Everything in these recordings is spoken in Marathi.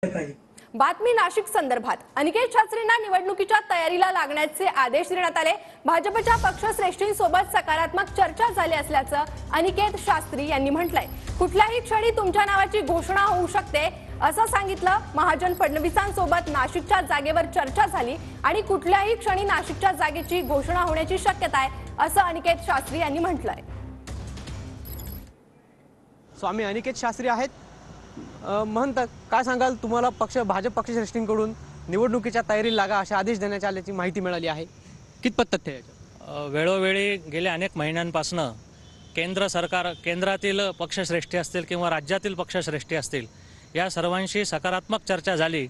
काही बातमी नाशिक संदर्भात अनिकेत शास्त्रींना निवडणुकीच्या तयारीला लागण्याचे आदेश देण्यात आले। भाजपच्या पक्षश्रेष्ठींसोबत सकारात्मक चर्चा झाली असल्याचं अनिकेत शास्त्री यांनी म्हटलंय। कुठल्याही क्षणी तुमच्या नावाची घोषणा होऊ शकते असं सांगितलं। महाजन फडणवीसांसोबत नाशिकच्या जागेवर चर्चा झाली आणि कुठल्याही क्षणी नाशिकच्या जागेची घोषणा होण्याची शक्यता आहे असं अनिकेत शास्त्री यांनी म्हटलंय। स्वामी अनिकेत शास्त्री आहेत। महंत काय सांगाल, तुम्हाला भाजप पक्षश्रेष्ठींकडून निवडणुकीच्या तयारीला लागा असे आदेश देण्यात आल्याची माहिती मिळाली आहे, कितपत तथ्य आहे? वेळोवेळी गेल्या अनेक महिन्यांपासून केंद्र सरकार, केंद्रातील पक्षश्रेष्ठी असतील किंवा राज्यातील पक्षश्रेष्ठी असतील, या सर्वांशी सकारात्मक चर्चा झाली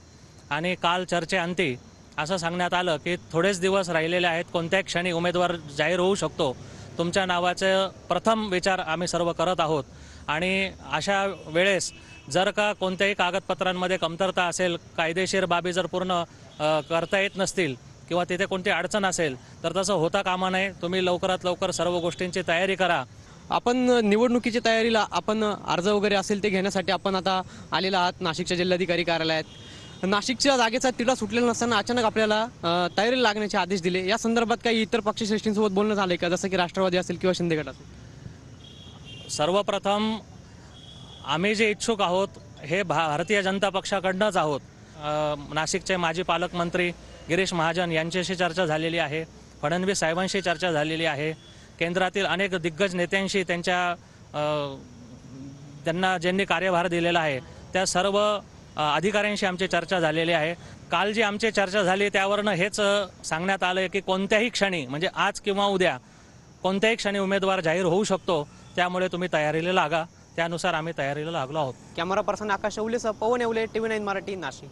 आणि काल चर्चेअंती असं सांगण्यात आलं की थोडेच दिवस राहिलेले आहेत, कोणत्याही क्षणी उमेदवार जाहीर होऊ शकतो, तुमच्या नावाचे प्रथम विचार आम्ही सर्व करत आहोत आणि अशा वेळेस जर का कोणत्याही कागदपत्रांमध्ये कमतरता असेल, कायदेशीर बाबी जर पूर्ण करता येत नसतील किंवा तिथे कोणती अडचण असेल तर तसं होता कामा नये। तुम्ही लवकरात लवकर सर्व गोष्टींची तयारी करा। आपण निवडणुकीची तयारीला आपण अर्ज वगैरे असेल ते घेण्यासाठी आपण आता आलेला आहात नाशिकच्या जिल्हाधिकारी कार्यालयात। नाशिकच्या जागेचा तिढा सुटलेला नसताना अचानक आपल्याला तयारीला लागण्याचे आदेश दिले। या संदर्भात काही इतर पक्षश्रेष्ठींसोबत बोलणं झालंय का, जसं की राष्ट्रवादी असेल किंवा शिंदे गट असेल? सर्वप्रथम आम्ही जे इच्छुक आहोत हे भारतीय जनता पक्षाकडूनच आहोत। नाशिकचे माजी पालकमंत्री गिरीश महाजन यांच्याशी चर्चा झालेली आहे, फडणवीस साहेबांशी चर्चा झालेली आहे, केंद्रातील अनेक दिग्गज नेत्यांशी त्यांना ज्यांनी कार्यभार दिलेला आहे त्या सर्व अधिकाऱ्यांशी आमची चर्चा झालेली आहे। काल जी आमची चर्चा झाली त्यावरनं हेच सांगण्यात आलं की कोणत्याही क्षणी, म्हणजे आज किंवा उद्या कोणत्याही क्षणी उमेदवार जाहीर होऊ शकतो, त्यामुळे तुम्ही तयारीला लागा। त्यानुसार आम्ही तयारीला लागलो आहोत। कॅमेरा पर्सन आकाश येवलेसह पवन येवले, TV9 मराठी, नाशिक।